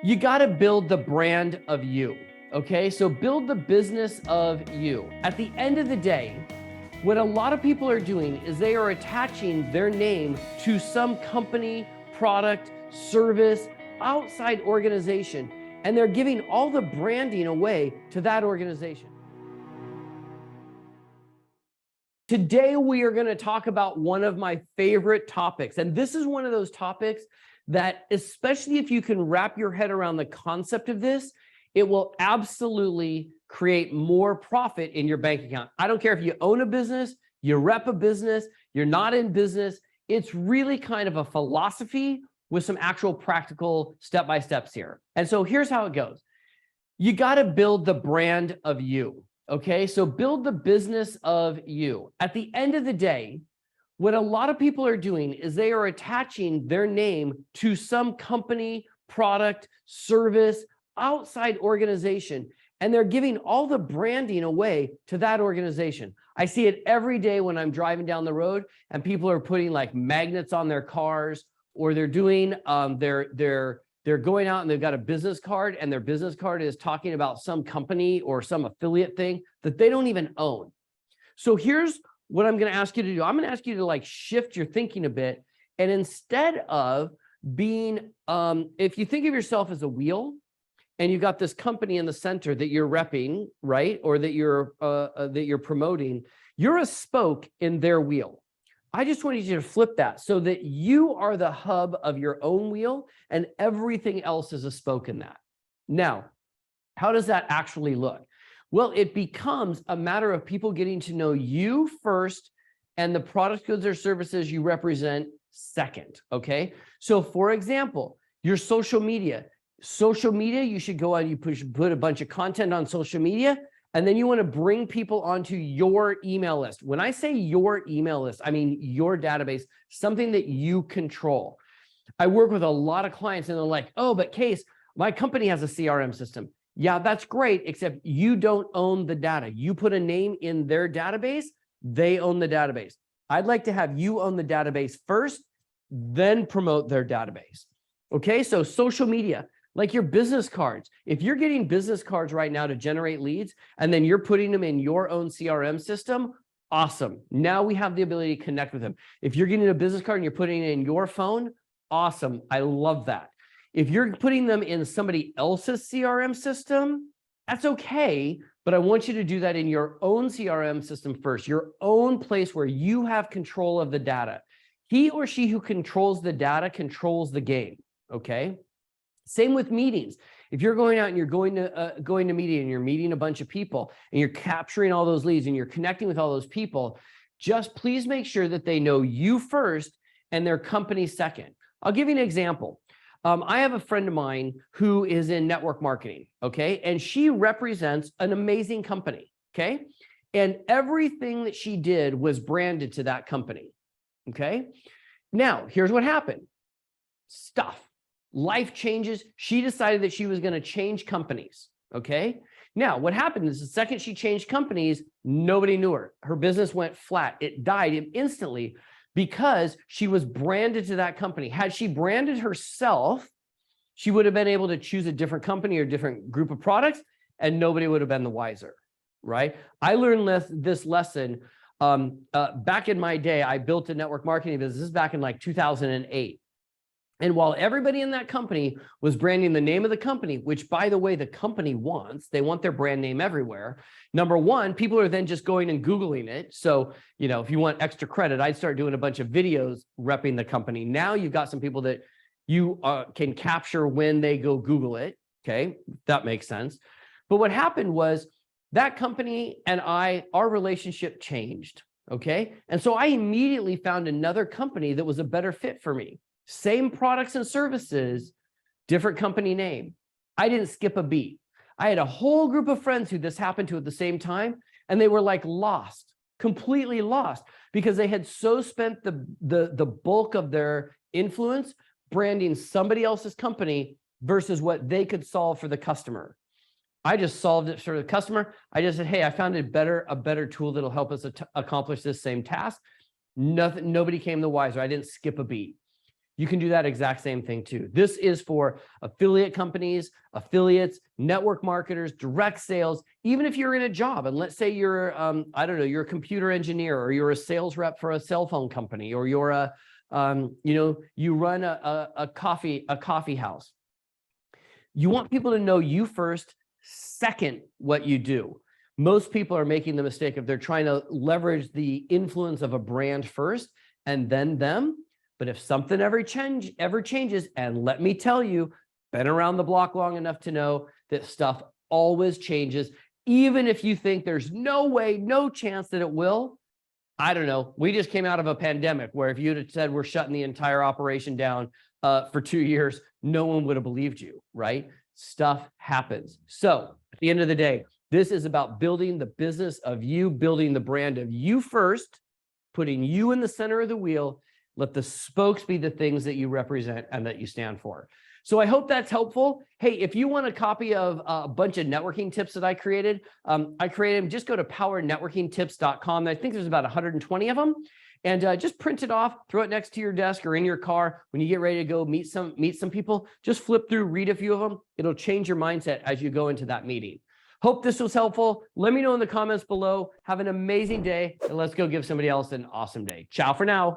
You got to build the brand of you, okay? So build the business of you. At the end of the day, what a lot of people are doing is they are attaching their name to some company, product, service, outside organization, and they're giving all the branding away to that organization. Today, we are going to talk about one of my favorite topics, and this is one of those topics that, especially if you can wrap your head around the concept of this, it will absolutely create more profit in your bank account. I don't care if you own a business, you rep a business, you're not in business. It's really kind of a philosophy with some actual practical step-by-steps here. And so here's how it goes. You got to build the brand of you, okay? So build the business of you. At the end of the day, what a lot of people are doing is they are attaching their name to some company, product, service, outside organization, and they're giving all the branding away to that organization. I see it every day when I'm driving down the road and people are putting like magnets on their cars, or they're doing, they're going out and they've got a business card, and their business card is talking about some company or some affiliate thing that they don't even own. So here's what I'm going to ask you to do. I'm going to ask you to like shift your thinking a bit. And instead of being, if you think of yourself as a wheel and you've got this company in the center that you're repping, right? Or that you're promoting, you're a spoke in their wheel. I just wanted you to flip that so that you are the hub of your own wheel and everything else is a spoke in that. Now, how does that actually look? Well, it becomes a matter of people getting to know you first and the products, goods, or services you represent second, okay? So for example, your social media, you should go on, you put a bunch of content on social media, and then you want to bring people onto your email list. When I say your email list, I mean your database, something that you control. I work with a lot of clients and they're like, oh, but Case, my company has a CRM system. Yeah, that's great, except you don't own the data. You put a name in their database, they own the database. I'd like to have you own the database first, then promote their database. Okay, so social media, like your business cards. If you're getting business cards right now to generate leads, and then you're putting them in your own CRM system, awesome. Now we have the ability to connect with them. If you're getting a business card and you're putting it in your phone, awesome. I love that. If you're putting them in somebody else's CRM system, that's okay, but I want you to do that in your own CRM system first, your own place where you have control of the data. He or she who controls the data controls the game, okay? Same with meetings. If you're going out and you're going to meeting and you're meeting a bunch of people and you're capturing all those leads and you're connecting with all those people, just please make sure that they know you first and their company second. I'll give you an example. I have a friend of mine who is in network marketing, okay? And she represents an amazing company, okay? And everything that she did was branded to that company, okay? Now, here's what happened. Life changes. She decided that she was going to change companies, okay? Now, what happened is the second she changed companies, nobody knew her. Her business went flat. It died instantly, because she was branded to that company. Had she branded herself, she would have been able to choose a different company or different group of products, and nobody would have been the wiser, right? I learned this lesson back in my day. I built a network marketing business. This is back in like 2008. And while everybody in that company was branding the name of the company, which, by the way, the company wants, they want their brand name everywhere. Number one, people are then just going and Googling it. So, you know, if you want extra credit, I'd start doing a bunch of videos repping the company. Now you've got some people that you can capture when they go Google it. Okay, that makes sense. But what happened was that company and our relationship changed. Okay, and so I immediately found another company that was a better fit for me. Same products and services, different company name. I didn't skip a beat. I had a whole group of friends who this happened to at the same time, and they were like lost, completely lost, because they had so spent the bulk of their influence branding somebody else's company versus what they could solve for the customer. I just solved it for the customer. I just said, hey, I found a better tool that'll help us accomplish this same task. Nobody came the wiser. I didn't skip a beat. you can do that exact same thing too. This is for affiliate companies, affiliates, network marketers, direct sales. Even if you're in a job, and let's say you're, I don't know, you're a computer engineer, or you're a sales rep for a cell phone company, or you're a, you run a coffee house. You want people to know you first, second what you do. Most people are making the mistake of they're trying to leverage the influence of a brand first and then them. But if something ever changes, and let me tell you, been around the block long enough to know that stuff always changes, even if you think there's no way, no chance that it will. I don't know. We just came out of a pandemic where if you'd have said we're shutting the entire operation down for 2 years, no one would have believed you, right? Stuff happens. So at the end of the day, this is about building the business of you, building the brand of you first, putting you in the center of the wheel. Let the spokes be the things that you represent and that you stand for. So I hope that's helpful. Hey, if you want a copy of a bunch of networking tips that I created them, just go to powernetworkingtips.com. I think there's about 120 of them. And just print it off, throw it next to your desk or in your car. When you get ready to go meet some people, just flip through, read a few of them. It'll change your mindset as you go into that meeting. Hope this was helpful. Let me know in the comments below. Have an amazing day, and let's go give somebody else an awesome day. Ciao for now.